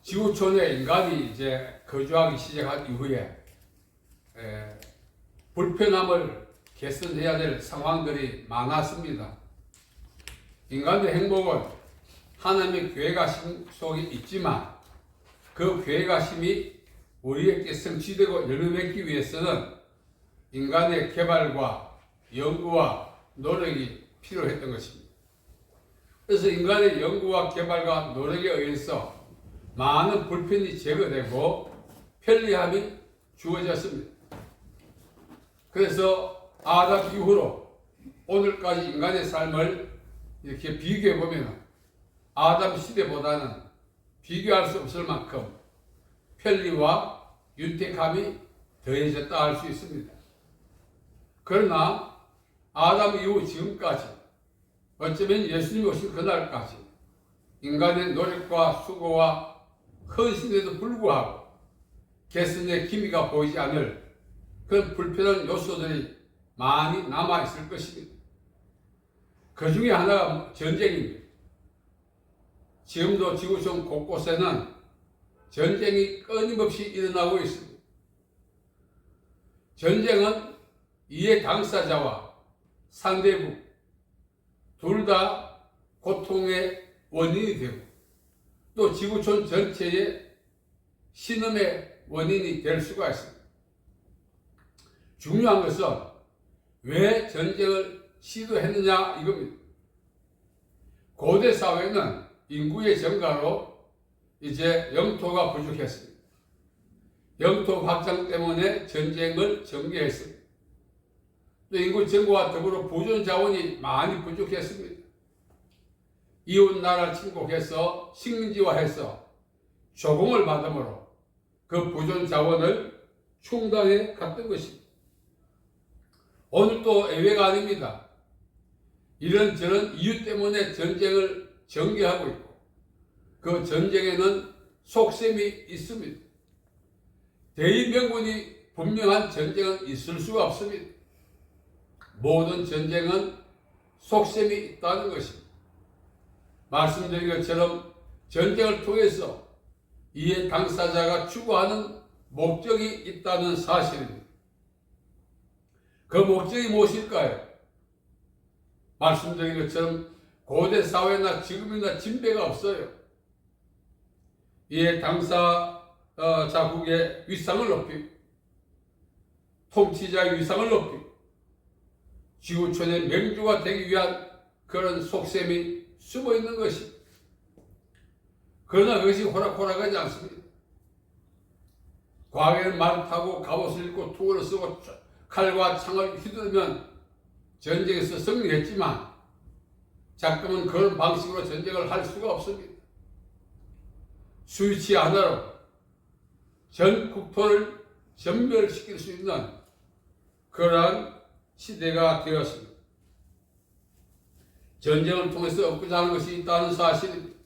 지구촌에 인간이 이제 거주하기 시작한 이후에 불편함을 개선해야 될 상황들이 많았습니다. 인간의 행복은 하나님의 계획하심 속에 있지만 그 계획하심이 우리에게 성취되고 열매맺기 위해서는 인간의 개발과 연구와 노력이 필요했던 것입니다. 그래서 인간의 연구와 개발과 노력에 의해서 많은 불편이 제거되고 편리함이 주어졌습니다. 그래서 아담 이후로 오늘까지 인간의 삶을 이렇게 비교해 보면 아담 시대보다는 비교할 수 없을 만큼 편리와 윤택함이 더해졌다 할 수 있습니다. 그러나 아담 이후 지금까지 어쩌면 예수님이 오신 그날까지 인간의 노력과 수고와 헌신에도 불구하고 개선의 기미가 보이지 않을 그런 불편한 요소들이 많이 남아있을 것입니다. 그 중에 하나가 전쟁입니다. 지금도 지구촌 곳곳에는 전쟁이 끊임없이 일어나고 있습니다. 전쟁은 이해 당사자와 상대국 둘 다 고통의 원인이 되고 또 지구촌 전체의 신음의 원인이 될 수가 있습니다. 중요한 것은 왜 전쟁을 시도했느냐 이겁니다. 고대 사회는 인구의 증가로 이제 영토가 부족했습니다. 영토 확장 때문에 전쟁을 전개했습니다. 또 인구 증가와 더불어 보존 자원이 많이 부족했습니다. 이웃 나라를 침공해서 식민지화해서 조공을 받음으로 그 보존 자원을 충당해 갔던 것입니다. 오늘 또 예외가 아닙니다. 이런저런 이유 때문에 전쟁을 전개하고 있고 그 전쟁에는 속셈이 있습니다. 대의명분이 분명한 전쟁은 있을 수가 없습니다. 모든 전쟁은 속셈이 있다는 것입니다. 말씀드린 것처럼 전쟁을 통해서 이에 당사자가 추구하는 목적이 있다는 사실입니다. 그 목적이 무엇일까요? 말씀드린 것처럼 고대 사회나 지금이나 진배가 없어요. 이에 당사자국의 위상을 높이고 통치자의 위상을 높이고 지구촌의 맹주가 되기 위한 그런 속셈이 숨어 있는 것입니다. 그러나 그것이 호락호락하지 않습니다. 과거에는 말을 타고 갑옷을 입고 투구를 쓰고 칼과 창을 휘두르면 전쟁에서 승리했지만 자꾸는 그런 방식으로 전쟁을 할 수가 없습니다. 스위치 하나로 전 국토를 전멸시킬 수 있는 그러한 시대가 되었습니다. 전쟁을 통해서 얻고자 하는 것이 있다는 사실입니다.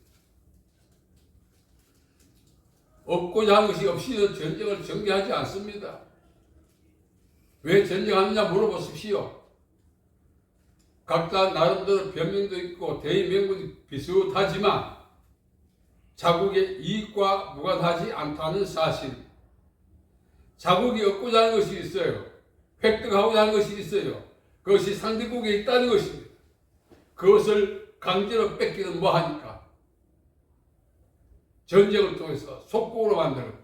얻고자 하는 것이 없이는 전쟁을 전개하지 않습니다. 왜 전쟁하느냐 물어보십시오. 각자 나름대로 변명도 있고 대의명분이 비슷하지만 자국의 이익과 무관하지 않다는 사실. 자국이 얻고자 하는 것이 있어요. 획득하고자 하는 것이 있어요. 그것이 상대국에 있다는 것입니다. 그것을 강제로 뺏기는 뭐하니까? 전쟁을 통해서 속국으로 만들고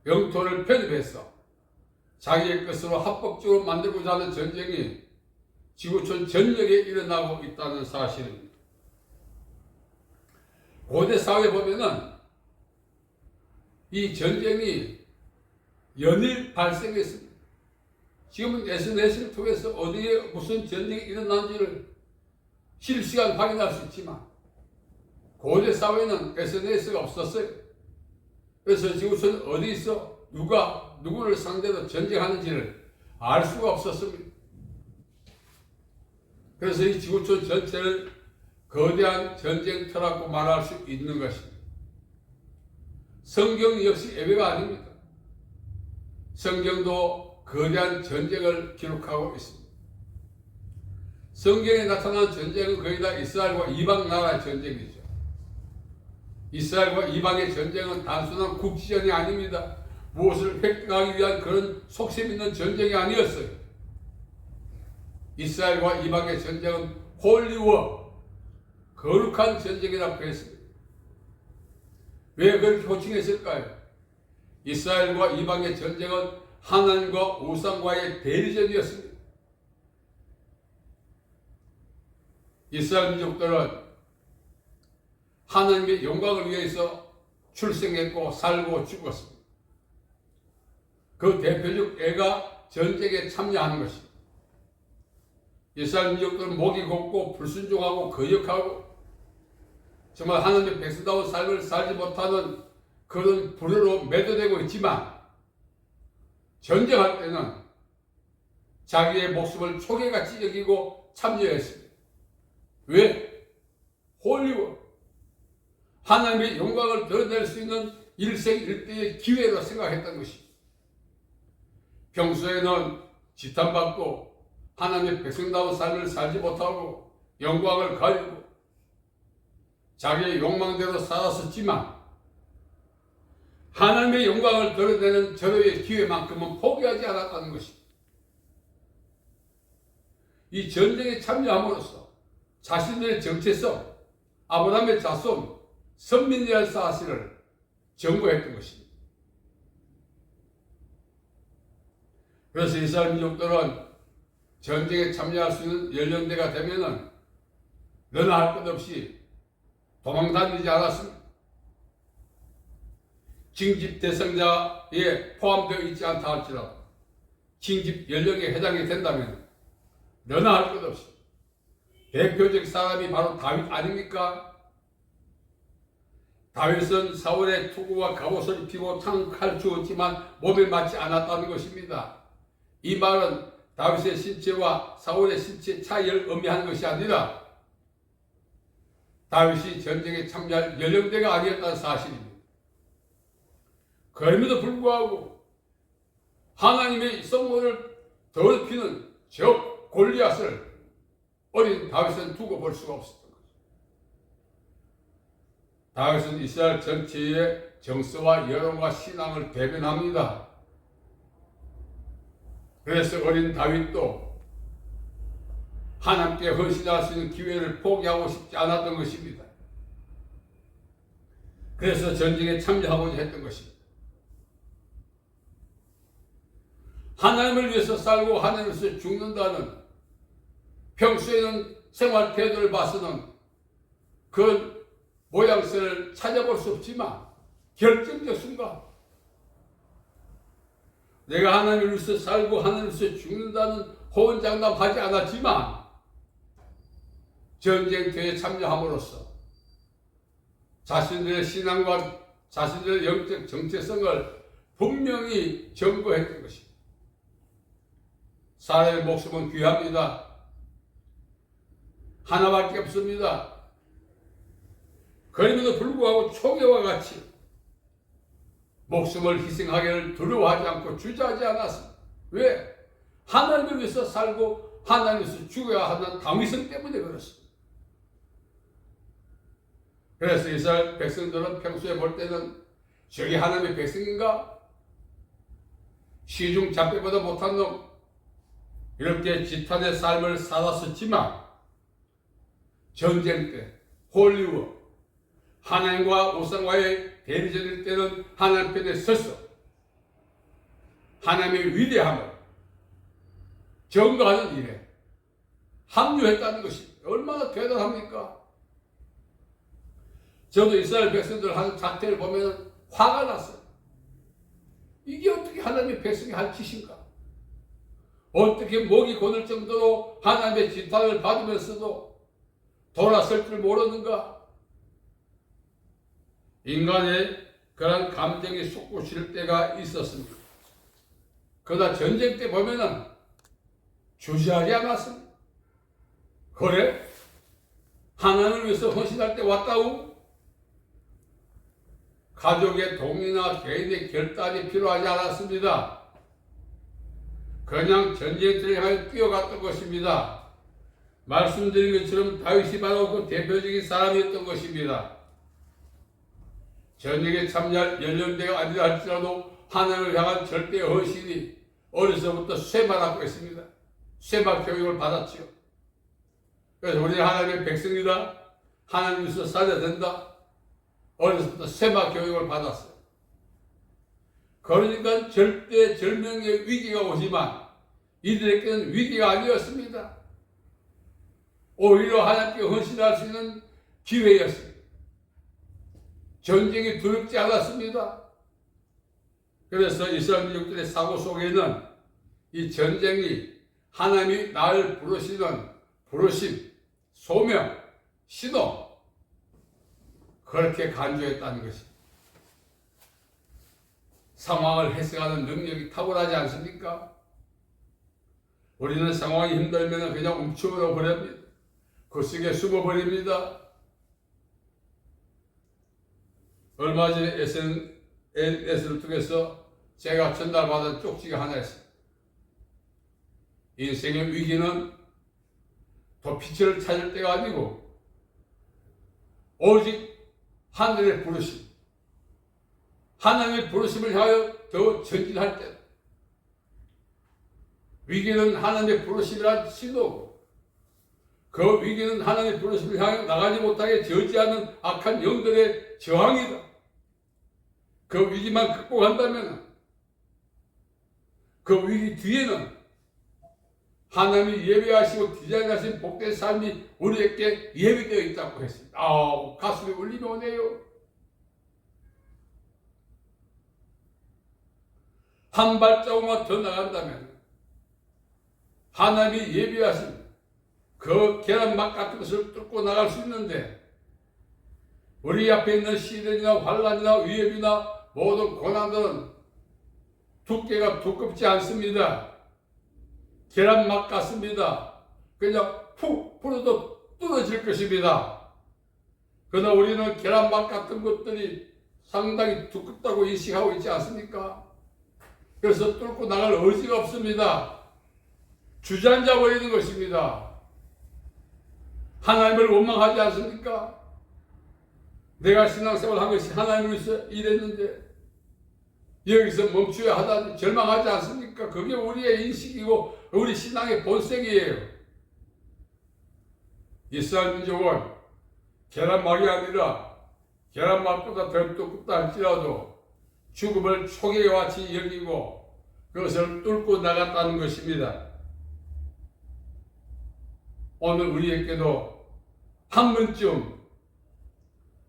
영토를 편입해서 자기의 것으로 합법적으로 만들고자 하는 전쟁이 지구촌 전역에 일어나고 있다는 사실입니다. 고대 사회에 보면은 이 전쟁이 연일 발생했습니다. 지금은 SNS를 통해서 어디에 무슨 전쟁이 일어난지를 실시간 확인할 수 있지만 고대 사회는 SNS가 없었어요. 그래서 지구촌 어디서 누가 누구를 상대로 전쟁하는지를 알 수가 없었습니다. 그래서 이 지구촌 전체를 거대한 전쟁터라고 말할 수 있는 것입니다. 성경 역시 예외가 아닙니다. 성경도 거대한 전쟁을 기록하고 있습니다. 성경에 나타난 전쟁은 거의 다 이스라엘과 이방 나라의 전쟁이죠. 이스라엘과 이방의 전쟁은 단순한 국지전이 아닙니다. 무엇을 획득하기 위한 그런 속셈 있는 전쟁이 아니었어요. 이스라엘과 이방의 전쟁은 홀리워, 거룩한 전쟁이라고 했습니다. 왜 그렇게 호칭했을까요? 이스라엘과 이방의 전쟁은 하나님과 우상과의 대리전이었습니다. 이스라엘 민족들은 하나님의 영광을 위해서 출생했고 살고 죽었습니다. 그 대표적 예가 전쟁에 참여하는 것입니다. 이스라엘 민족들은 목이 곱고 불순종하고 거역하고 정말 하나님의 백성다운 삶을 살지 못하는 그런 불효로 매도되고 있지만 전쟁할 때는 자기의 목숨을 초계같이 여기고 참여했습니다. 왜? 홀리워. 하나님의 영광을 드러낼 수 있는 일생일대의 기회로 생각했던 것입니다. 평소에는 지탄받고 하나님의 백성다운 삶을 살지 못하고 영광을 가리고 자기의 욕망대로 살았었지만 하나님의 영광을 드러내는 절호의 기회만큼은 포기하지 않았다는 것입니다. 이 전쟁에 참여함으로써 자신들의 정체성, 아브라함의 자손, 선민이라는 사실을 증거했던 것입니다. 그래서 이스라엘 민족들은 전쟁에 참여할 수 있는 연령대가 되면은 너나 할 것 없이 도망다니지 않았습니다. 징집 대상자에 포함되어 있지 않다 할지라도 징집 연령에 해당이 된다면 너나 할 것 없이 대표적 사람이 바로 다윗 아닙니까? 다윗은 사울의 투구와 갑옷을 입히고 창칼 주었지만 몸에 맞지 않았다는 것입니다. 이 말은 다윗의 신체와 사울의 신체 차이를 의미하는 것이 아니라 다윗이 전쟁에 참여할 연령대가 아니었다는 사실입니다. 그럼에도 불구하고 하나님의 성문을 더럽히는 적 골리앗을 어린 다윗은 두고 볼 수가 없었던 거죠. 다윗은 이스라엘 전체의 정서와 여론과 신앙을 대변합니다. 그래서 어린 다윗도 하나님께 헌신할 수 있는 기회를 포기하고 싶지 않았던 것입니다. 그래서 전쟁에 참여하고자 했던 것입니다. 하나님을 위해서 살고 하나님을 위해서 죽는다는 평소에는 생활 태도를 봐서는 그런 모양새를 찾아볼 수 없지만 결정적 순간 내가 하나님을 위해서 살고 하나님을 위해서 죽는다는 호언장담하지 않았지만 전쟁터에 참여함으로써 자신들의 신앙과 자신들의 영적 정체성을 분명히 증거했던 것입니다. 사람의 목숨은 귀합니다. 하나밖에 없습니다. 그럼에도 불구하고 초계와 같이 목숨을 희생하기를 두려워하지 않고 주저하지 않았습니다. 왜? 하나님을 위해서 살고 하나님을 위해서 죽어야 하는 당위성 때문에 그렇습니다. 그래서 이스라엘 백성들은 평소에 볼 때는 저게 하나님의 백성인가? 시중 잡배보다 못한 놈, 이렇게 지탄의 삶을 살았었지만 전쟁 때 홀리워 하나님과 우상과의 대리전일 때는 하나님 편에 서서 하나님의 위대함을 증거하는 일에 합류했다는 것이 얼마나 대단합니까? 저도 이스라엘 백성들 하는 작태를 보면 화가 났어요. 이게 어떻게 하나님의 백성이 할 짓인가? 어떻게 목이 고를 정도로 하나님의 지탄을 받으면서도 돌아설 줄 모르는가? 인간의 그런 감정이 솟구칠 때가 있었습니다. 그러나 전쟁 때 보면은 주저하지 않았습니다. 그래? 하나님을 위해서 헌신할 때 왔다고? 가족의 동의나 개인의 결단이 필요하지 않았습니다. 그냥 전쟁터를 향해 뛰어갔던 것입니다. 말씀드린 것처럼 다윗이 바로 그 대표적인 사람이었던 것입니다. 전쟁에 참여할 연령대가 아니라 할지라도 하나님을 향한 절대 헌신이 어려서부터 쇠마라고 했습니다. 쇠마 교육을 받았지요. 그래서 우리는 하나님의 백성이다. 하나님께서 살아야 된다. 어려서부터 쇠마 교육을 받았어요. 그러니까 절대 절명의 위기가 오지만 이들에게는 위기가 아니었습니다. 오히려 하나님께 헌신할 수 있는 기회였습니다. 전쟁이 두렵지 않았습니다. 그래서 이스라엘 민족들의 사고 속에는 이 전쟁이 하나님이 나를 부르시는 부르심, 소명, 신호 그렇게 간주했다는 것입니다. 상황을 해석하는 능력이 탁월하지 않습니까? 우리는 상황이 힘들면 그냥 움츠러 버립니다. 그 속에 숨어버립니다. 얼마 전에 SNS를 통해서 제가 전달받은 쪽지가 하나 있습니다. 인생의 위기는 더 빛을 찾을 때가 아니고 오직 하늘의 부르심, 하나님의 부르심을 향하여 더 전진할 때 위기는 하나님의 부르심이란 신호고 그 위기는 하나님의 부르심을 향해 나가지 못하게 저지하는 악한 영들의 저항이다. 그 위기만 극복한다면 그 위기 뒤에는 하나님이 예배하시고 디자인하신 복된 삶이 우리에게 예비되어 있다고 했습니다. 가슴이 울림이 오네요. 한 발자국만 더 나간다면 하나님이 예비하신 그 계란막 같은 것을 뚫고 나갈 수 있는데 우리 앞에 있는 시련이나 환란이나 위협이나 모든 고난들은 두께가 두껍지 않습니다. 계란막 같습니다. 그냥 푹 풀어도 뚫어질 것입니다. 그러나 우리는 계란막 같은 것들이 상당히 두껍다고 인식하고 있지 않습니까? 그래서 뚫고 나갈 의지가 없습니다. 주저앉아 버리는 것입니다. 하나님을 원망하지 않습니까? 내가 신앙생활 한 것이 하나님을 위해서 일했는데 여기서 멈춰야 하다니 절망하지 않습니까? 그게 우리의 인식이고 우리 신앙의 본색이에요. 이스라엘 민족은 계란막이 아니라 계란막보다 더 두껍다 할지라도 죽음을 초계와 같이 여기고 그것을 뚫고 나갔다는 것입니다. 오늘 우리에게도 한 번쯤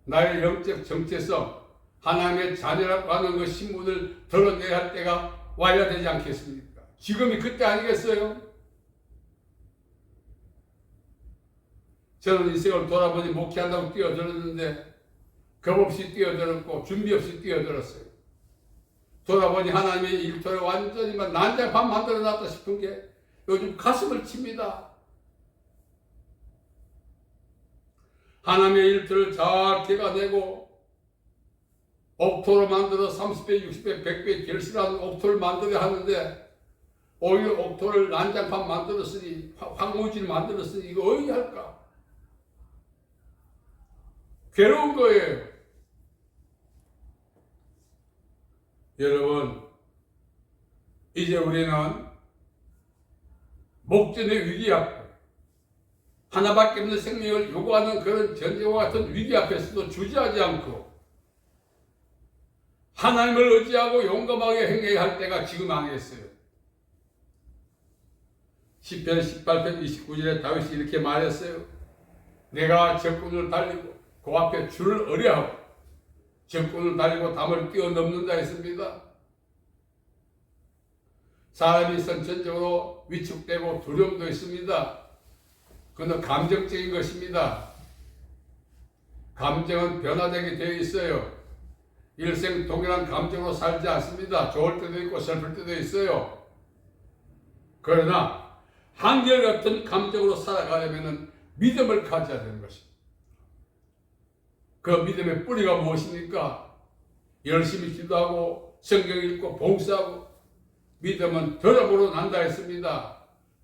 나의 영적 정체성, 하나님의 자녀라고 하는 그 신분을 드러내야 할 때가 와야 되지 않겠습니까? 지금이 그때 아니겠어요? 저는 인생을 돌아보니 목회한다고 뛰어들었는데 겁없이 뛰어들었고 준비 없이 뛰어들었어요. 돌아보니 하나님의 일터를 완전히 난장판 만들어놨다 싶은 게 요즘 가슴을 칩니다. 하나님의 일터를 잘 개가내고 옥토로 만들어 30배, 60배, 100배 결실하는 옥토를 만들어야 하는데 오히려 옥토를 난장판 만들었으니 황무지를 만들었으니 이거 어디 할까? 괴로운 거예요. 여러분, 이제 우리는 목전의 위기 앞에 하나밖에 없는 생명을 요구하는 그런 전쟁과 같은 위기 앞에서도 주저하지 않고 하나님을 의지하고 용감하게 행해야 할 때가 지금 아니겠어요. 시편 18편 29절에 다윗이 이렇게 말했어요. 내가 적군을 달리고 그 앞에 줄을 어려하고 적군을 달리고 담을 뛰어넘는다 했습니다. 사람이 선천적으로 위축되고 두려움도 있습니다. 그건 감정적인 것입니다. 감정은 변화되게 되어 있어요. 일생 동일한 감정으로 살지 않습니다. 좋을 때도 있고 슬플 때도 있어요. 그러나 한결같은 감정으로 살아가려면 믿음을 가져야 되는 것입니다. 그 믿음의 뿌리가 무엇입니까? 열심히 기도하고 성경 읽고 봉사하고 믿음은 들음으로 난다 했습니다.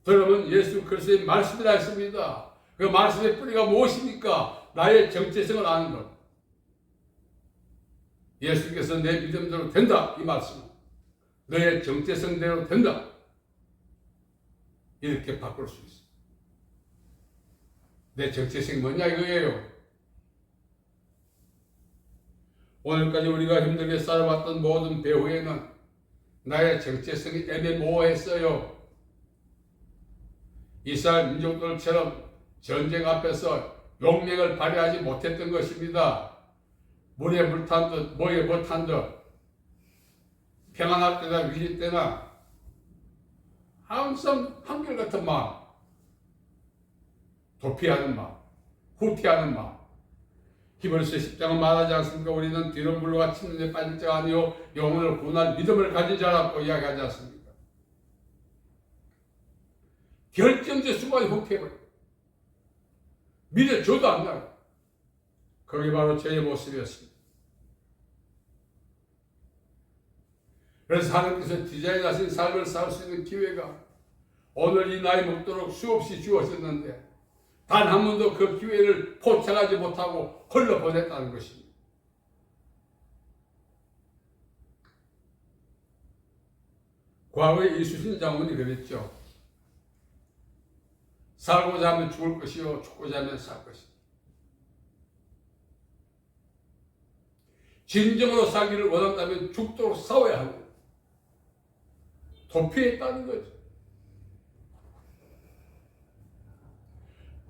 들음은 예수 그리스도의 말씀이라 했습니다. 그 말씀의 뿌리가 무엇입니까? 나의 정체성을 아는 것. 예수께서 내 믿음대로 된다 이 말씀은 너의 정체성대로 된다 이렇게 바꿀 수 있어. 내 정체성이 뭐냐 이거예요. 오늘까지 우리가 힘들게 살아왔던 모든 배후에는 나의 정체성이 애매모호했어요. 이스라엘 민족들처럼 전쟁 앞에서 용맹을 발휘하지 못했던 것입니다. 물에 물 탄 듯 뭐에 못 탄 듯 평안할 때나 위기 때나 항상 한결같은 마음, 도피하는 마음, 후퇴하는 마음. 히브리서 10장은 말하지 않습니까? 우리는 뒤로 물러가 치는 데 빠질 자가 아니요 영혼을 구원할 믿음을 가진 자라고 이야기하지 않습니까? 결정적 순간에 후퇴해버려요. 믿어줘도 안 나요. 그게 바로 저의 모습이었습니다. 그래서 하나님께서 디자인하신 삶을 살 수 있는 기회가 오늘 이 나이 먹도록 수없이 주어졌는데 단 한 번도 그 기회를 포착하지 못하고 흘러보냈다는 것입니다. 과거에 이수신 장군이 그랬죠. 살고자 하면 죽을 것이요 죽고자 하면 살 것이다. 진정으로 살기를 원한다면 죽도록 싸워야 하고 도피했다는 거죠.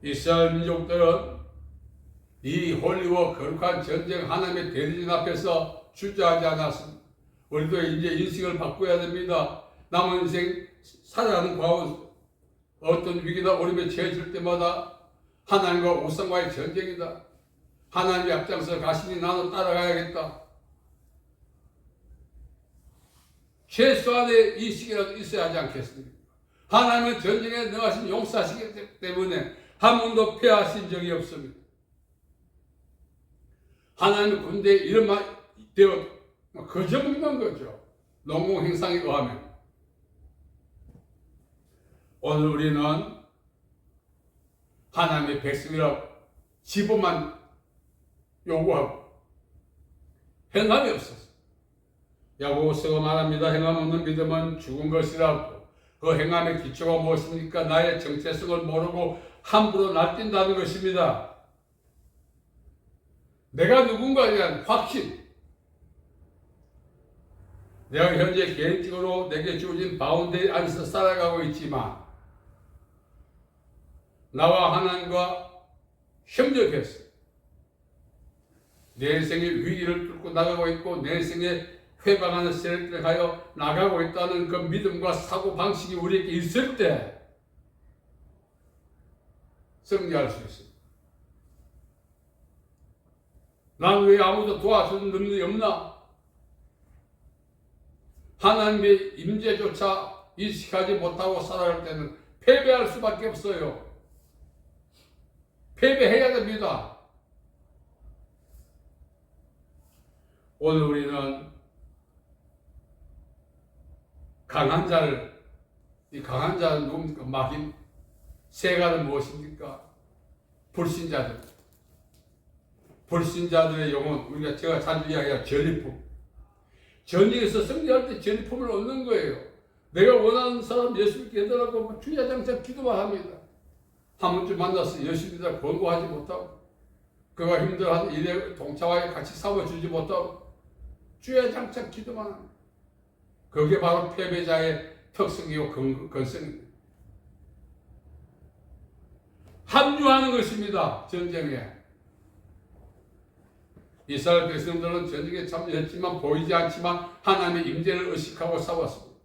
이스라엘 민족들은 이 홀리고 거룩한 전쟁 하나님의 대리진 앞에서 주저하지 않았습니다. 우리도 이제 인식을 바꿔야 됩니다. 남은 인생 살아가는 가운데 어떤 위기나 어려움에 처해질 때마다 하나님과 우상과의 전쟁이다. 하나님의 앞장서 가시니 나는 따라가야겠다. 최소한의 이 시기라도 있어야 하지 않겠습니까? 하나님은 전쟁에 능하신 용사시기 때문에 한 번도 패하신 적이 없습니다. 하나님의 군대에 이런 말 되어 거저 묻는 거죠. 농공행상에 의하면. 오늘 우리는 하나님의 백성이라 지부만 요구하고 행함이 없었어. 야고보서가 말합니다. 행함 없는 믿음은 죽은 것이라고. 그 행함의 기초가 무엇입니까? 나의 정체성을 모르고 함부로 날뛴다는 것입니다. 내가 누군가에 대한 확신. 내가 현재 개인적으로 내게 주어진 바운더리 안에서 살아가고 있지만 나와 하나님과 협력해서 내 인생의 위기를 뚫고 나가고 있고 내 인생의 회방하는 세력들에 가여 나가고 있다는 그 믿음과 사고방식이 우리에게 있을 때 승리할 수 있습니다. 난 왜 아무도 도와주는 능력이 없나? 하나님의 임재조차 인식하지 못하고 살아갈 때는 패배할 수밖에 없어요. 패배해야 됩니다. 오늘 우리는 강한 자를, 이 강한 자는 누굽니까? 막인 세가는 무엇입니까? 불신자들. 불신자들의 영혼, 제가 자주 이야기한 전리품. 전쟁에서 승리할 때 전리품을 얻는 거예요. 내가 원하는 사람 예수 믿게 해달라고 주야장창 기도만 합니다. 한 번쯤 만나서 예수 믿으라 권고하지 못하고 그가 힘들어하는 일에 동참하게 같이 싸워주지 못하고 주야장창 기도만 합니다. 그게 바로 패배자의 특성이고 근성입니다. 합류하는 것입니다. 전쟁에. 이스라엘 백성들은 전쟁에 참여했지만 보이지 않지만 하나님의 임재를 의식하고 싸웠습니다.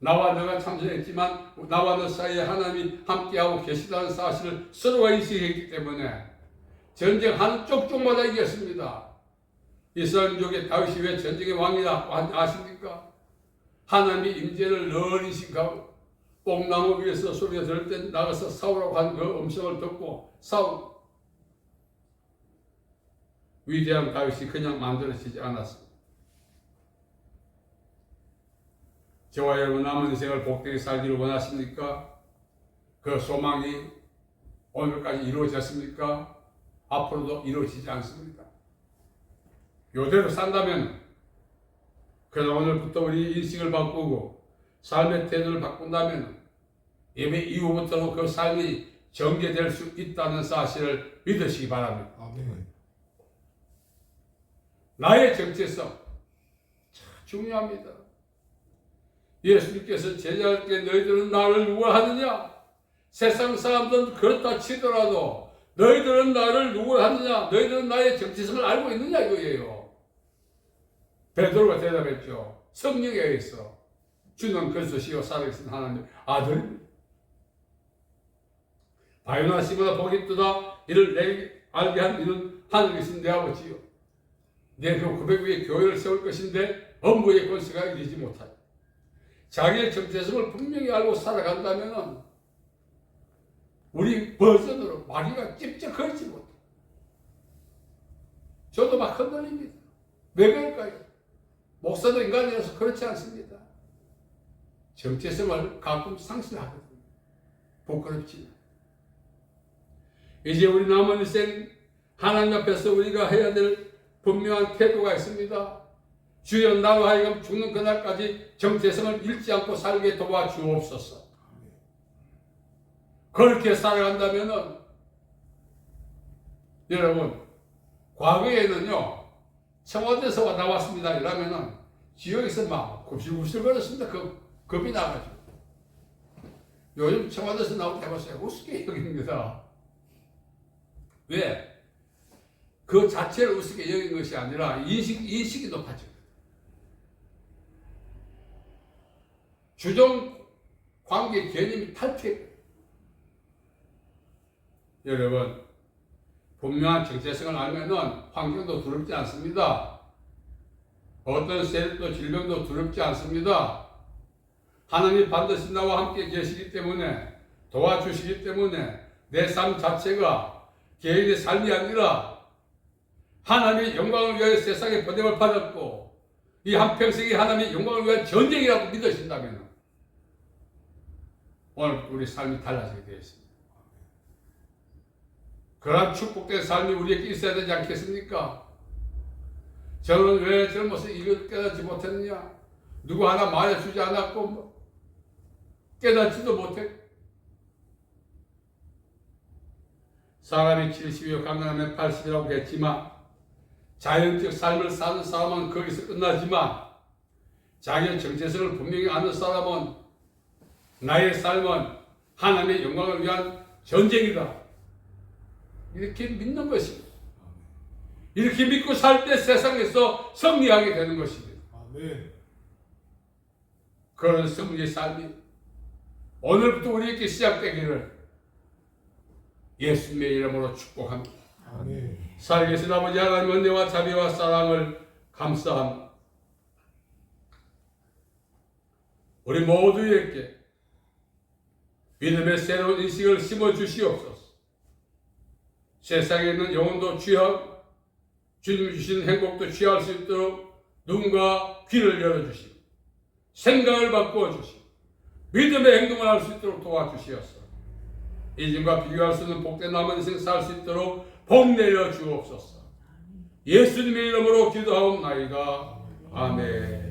나와 너가 참전했지만 나와 너 사이에 하나님이 함께하고 계시다는 사실을 서로가 인식했기 때문에 전쟁 한쪽마다 이겼습니다. 이스라엘 민족의 다윗이 왜 전쟁의 왕이다 아십니까? 하나님의 임재를 늘 인식하고 뽕나무 위에서 소리가 들을 때 나가서 싸우라고 한 그 음성을 듣고 싸우고 위대한 다윗이 그냥 만들어지지 않았습니다. 저와 여러분 남은 인생을 복되게 살기를 원하십니까? 그 소망이 오늘까지 이루어졌습니까? 앞으로도 이루어지지 않습니다. 요대로 산다면, 그러나 오늘부터 우리 인식을 바꾸고 삶의 태도를 바꾼다면 예배 이후부터는 그 삶이 전개될 수 있다는 사실을 믿으시기 바랍니다. 아멘. 나의 정체성 참 중요합니다. 예수님께서 제자들께 너희들은 나를 누구라 하느냐? 세상 사람들은 그렇다 치더라도 너희들은 나를 누구라 하느냐? 너희들은 나의 정체성을 알고 있느냐 이거예요. 베드로가 대답했죠. 성령에 의해서 주는 그리스도시요 살아계신 하나님 아들입니다. 바요나 시보다 복이 뜨다 이를 내게 알게 한 이는 하늘에 계신 내 아버지요. 내 그 고백 위에 교회를 세울 것인데 업무의 권세가 이르지 못하리. 자기의 정체성을 분명히 알고 살아간다면 우리 버전으로 마귀가 찝쩍거리지 못해. 저도 막 흔들립니다. 왜 그럴까요? 목사도 인간이라서 그렇지 않습니다. 정체성을 가끔 상실하거든요. 부끄럽지만. 이제 우리 남은 인생 하나님 앞에서 우리가 해야 될 분명한 태도가 있습니다. 주여 나로 하여금 죽는 그날까지 정체성을 잃지 않고 살게 도와주옵소서. 그렇게 살아간다면 여러분 과거에는요 청와대에서 나왔습니다 이러면은 지역에서 막 굽실굽실 거렸습니다. 겁이 나가지고. 요즘 청와대에서 나올 때 해보세요. 우습게 여깁니다. 왜? 그 자체를 우습게 여긴 것이 아니라 인식이 높아져요. 주종 관계 개념이 탈피해요. 여러분, 분명한 정체성을 알면은 환경도 두렵지 않습니다. 어떤 세력도 질병도 두렵지 않습니다. 하나님이 반드시 나와 함께 계시기 때문에 도와주시기 때문에 내 삶 자체가 개인의 삶이 아니라 하나님의 영광을 위하여 세상에 보냄을 받았고 이 한평생이 하나님의 영광을 위한 전쟁이라고 믿으신다면 오늘 우리 삶이 달라지게 되어 있습니다. 그러한 축복된 삶이 우리에게 있어야 되지 않겠습니까? 저는 왜 젊어서 이걸 깨닫지 못했느냐? 누구 하나 말해주지 않았고 깨닫지도 못했고 사람이 70이요 강건하면 80이라고 했지만 자연적 삶을 사는 사람은 거기서 끝나지만 자기의 정체성을 분명히 아는 사람은 나의 삶은 하나님의 영광을 위한 전쟁이다. 이렇게 믿는 것입니다. 이렇게 믿고 살 때 세상에서 승리하게 되는 것입니다. 아멘. 그런 승리의 삶이 오늘부터 우리에게 시작되기를 예수님의 이름으로 축복합니다. 아멘. 살아계신 아버지 하나님 은혜와 자비와 사랑을 감사합니다. 우리 모두에게 믿음의 새로운 인식을 심어주시옵소서. 세상에 있는 영혼도 취하고 주님 주신 행복도 취할 수 있도록 눈과 귀를 열어주시고 생각을 바꾸어주시고 믿음의 행동을 할 수 있도록 도와주시옵소서. 이전과 비교할 수 없는 복된 남은 인생 살 수 있도록 복 내려 주옵소서. 예수님의 이름으로 기도하옵나이다. 아멘.